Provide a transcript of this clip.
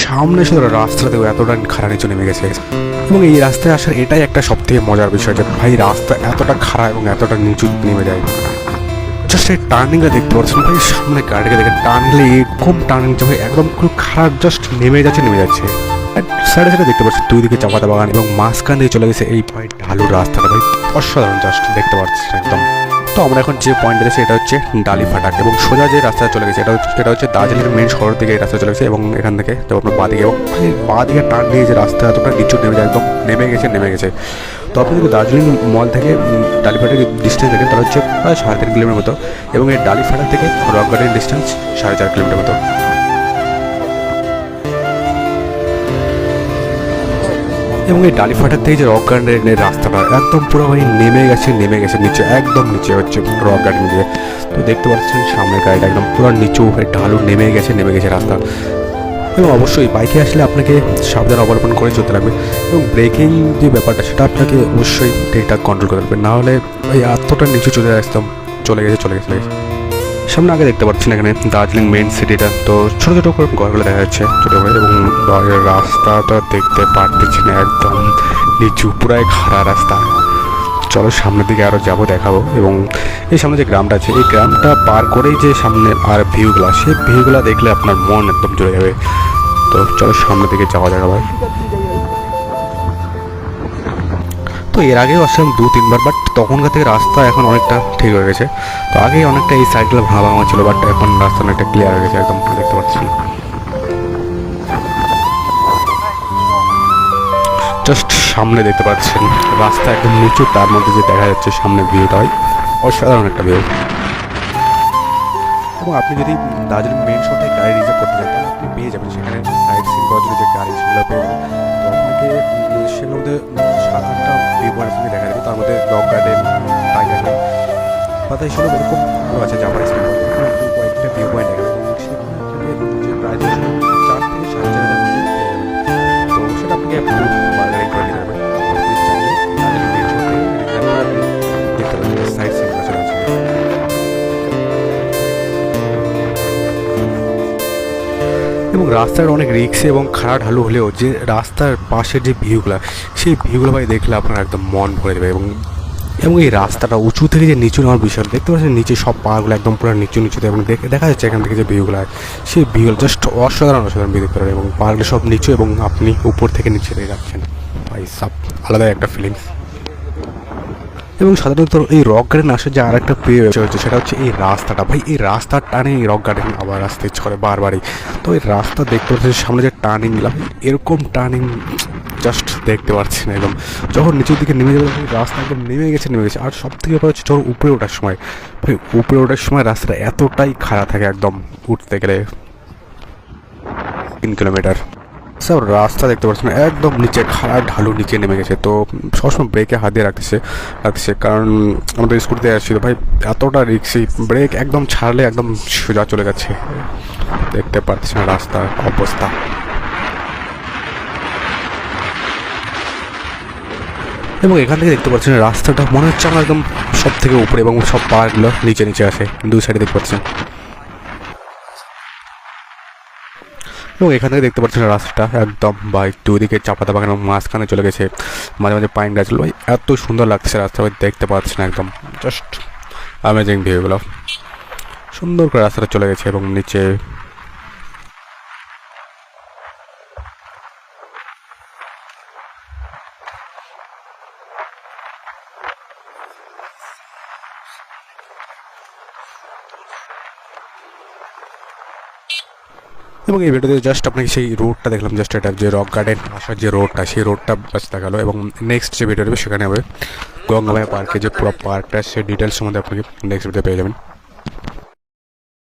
সামনে শুধু রাস্তাতেও এতটা খারাপ নিচু নেমে গেছে। এবং এই রাস্তায় আসার এটাই একটা সব থেকে মজার বিষয় যে ভাই রাস্তা এতটা খারাপ এবং এতটা নিচু নেমে যায়। জাস্ট এই টার্নিংটা দেখতে পাচ্ছেন ভাই, সামনে গাড়িকে দেখে টার্নলে এরকম টার্নিং যে ভাই একদম খুব খারাপ, জাস্ট নেমে যাচ্ছে। সাইডে সাইডে দেখতে পাচ্ছি দুই দিকে চাপাতা বাগান এবং মাঝখান দিয়ে চলে গেছে এই ভাই ঢালুর রাস্তাটা, ভাই অসাধারণ জাস্ট দেখতে পাচ্ছি একদম। তো আমরা এখন যে পয়েন্টে গেছি এটা হচ্ছে ডালি ফাটাক এবং সোজা যে রাস্তায় চলে গেছে এটা হচ্ছে দার্জিলিংয়ের মেন শহর থেকে এই রাস্তা চলে গেছে এবং এখান থেকে তো আপনার বাঁদিকে এবং বাঁদিকে টার্ন দিয়ে যে রাস্তা এতটা নিচু নেমে যায় একদম নেমে গেছে। তো আপনি যদি দার্জিলিং মল থেকে ডালি ফাটাকের ডিস্টেন্স দেখেন তাহলে হচ্ছে প্রায় 3.5 কিলোমিটার মতো এবং এই ডালি ফাটাক থেকে রক গার্ডেন ডিস্টেন্স 4.5 কিলোমিটার মতো। এবং এই ডালি ফাটাক থেকে যে রক গার্ডেনের রাস্তাটা একদম পুরো ভাই নেমে গেছে নিচে, একদম নিচে হচ্ছে রক গার্ডেন দিয়ে। তো দেখতে পাচ্ছেন সামনে গাড়িটা একদম পুরো নিচু ঢালু নেমে গেছে রাস্তা। এবং অবশ্যই বাইকে আসলে আপনাকে সাবধান অবলম্বন করে চলতে লাগবে এবং ব্রেকিং যে ব্যাপারটা সেটা আপনাকে অবশ্যই ঠিকঠাক কন্ট্রোল করতে হবে, না হলে ওই এতটা নিচু চলে গেছে। সামনে আগে দেখতে পাচ্ছেন এখানে দার্জিলিং মেন সিটিটা, তো ছোটো ছোটো করে ঘরগুলো দেখা যাচ্ছে ছোটো করে এবং রাস্তাটা দেখতে পারতেছি না, একদম নিচু পুরাই খাড়া রাস্তা। চলো সামনের দিকে আরও যাবো দেখাবো। এবং এই সামনে যে গ্রামটা আছে এই গ্রামটা পার করেই যে সামনে আর ভিউগুলা, সেই ভিউগুলা দেখলে আপনার মন একদম জুড়ে যাবে। তো চলো সামনের দিকে যাওয়া যাবে ভাই। তো এর আগেও আসলাম 2-3 বার, বাট তখনকার থেকে রাস্তা এখন অনেকটা ঠিক হয়ে গেছে। তো আগেই অনেকটা এই সাইডগুলো ভাঙা ছিল, বাট এখন রাস্তা অনেকটা ক্লিয়ার হয়ে গেছে একদম দেখতে পাচ্ছি। জাস্ট সামনে দেখতে পাচ্ছেন রাস্তা একদম নিচু, তার মধ্যে যে দেখা যাচ্ছে সামনে ভিউটা হয় অসাধারণ একটা ভিউ। এবং আপনি যদি দার্জিলিং মেন শহর থেকে গাড়ি রিজার্ভ করতে চান তাহলে আপনি পেয়ে যাবেন সেখানে সাইড সিন করার জন্য যে গাড়ি সেগুলো পেয়ে যাবেন। তো আপনাকে সেগুলোর মধ্যে 7-8টা ভিউ পয়েন্ট আপনাকে দেখা যাবে, তার মধ্যে রক গার্ডেন, টাইগার হিল পাতা হিসেবে এরকম আছে জাপার স্পিড কয়েকটা ভিউ পয়েন্ট দেখাবে এবং সেখানে আপনাকে যে প্রাইস 4 থেকে 4.5 হাজার মধ্যে পেয়ে যাবেন। তো সেটা আপনাকে বার্গেনিং করে নিতে পারবেন। আপনি চাইলে দার্জিলিং মেন শহর থেকে রিজার্ভ করে আপনি দেখতে পাবেন সাইড সিন কাছে আছে। এবং রাস্তার অনেক রিক্সে এবং খাড়া ঢালু হলেও যে রাস্তার পাশের যে ভিউগুলো, সেই ভিউগুলো ভাই দেখলে আপনার একদম মন ভরে দেবে। এবং এই রাস্তাটা উঁচু থেকে যে নিচু নেওয়ার বিষয় দেখতে পাচ্ছেন, নিচে সব পাহাড়গুলো একদম পুরো নিচুতে এবং দেখা যাচ্ছে এখান থেকে যে ভিউগুলো, সেই ভিউগুলো জাস্ট অসাধারণ ভিউ দেখতে পারেন। এবং পাহাড়গুলো সব নিচু এবং আপনি উপর থেকে নিচে দিয়ে যাচ্ছেন, ভাই সব আলাদা একটা ফিলিংস। এবং সাধারণত এই রক গার্ডেন আসার যে আর একটা প্রিয় বিষয় হচ্ছে সেটা হচ্ছে এই রাস্তাটা, ভাই এই রাস্তার টানে এই রক গার্ডেন আবার আসতে ইচ্ছে করে বারবারই। তো এই রাস্তা দেখতে পাচ্ছি সামনে যে টার্নিং দিলাম, এরকম টার্নিং জাস্ট দেখতে পাচ্ছি না একদম। যখন নিচের দিকে নেমে যাবে রাস্তা একদম নেমে গেছে। আর সব থেকে ব্যাপার হচ্ছে যখন উপরে ওঠার সময়, ভাই উপরে ওঠার সময় রাস্তাটা এতটাই খারাপ থাকে একদম উঠতে গেলে 3 কিলোমিটার। সব রাস্তা দেখতে পাচ্ছেন একদম নিচে খাড়া ঢালু নিচে নেমে গেছে। তো সবসময় ব্রেকে হাত দিয়ে রাখতেছে কারণ আমাদের স্কুটিতে আসছিল ভাই এতটা রিক্সি, ব্রেক একদম ছাড়লে একদম সোজা চলে যাচ্ছে। দেখতে পাচ্ছেন রাস্তার অবস্থা। এবং এখান থেকে দেখতে পাচ্ছেন রাস্তাটা মনে হচ্ছে আমার একদম সব থেকে উপরে এবং সব পাহাড়গুলো নিচে আসে দুই সাইডে দেখতে পাচ্ছেন। এবং এখান থেকে দেখতে পাচ্ছেন রাস্তাটা একদম ভাই দুদিকে চাপাতা বাগান এবং মাঝখানে চলে গেছে মাঝে মাঝে পাইন গাছগুলো, ভাই এত সুন্দর লাগছে রাস্তা, ভাই দেখতে পাচ্ছেন একদম জাস্ট অ্যামেজিং ভিউগুলো। সুন্দর করে রাস্তাটা চলে গেছে এবং নিচে এবং এই ভিডিওতে জাস্ট আপনাকে সেই রোডটা দেখলাম, জাস্ট এটা যে রক গার্ডেন আসার যে রোডটা, সেই রোডটা বাস দেখালো। এবং নেক্সট যে ভিডিও দেবে সেখানে হবে গঙ্গামায়া পার্কে যে পুরো পার্কটা, সেই ডিটেলস সম্বন্ধে আপনাকে নেক্সট ভিডিও পেয়ে যাবেন।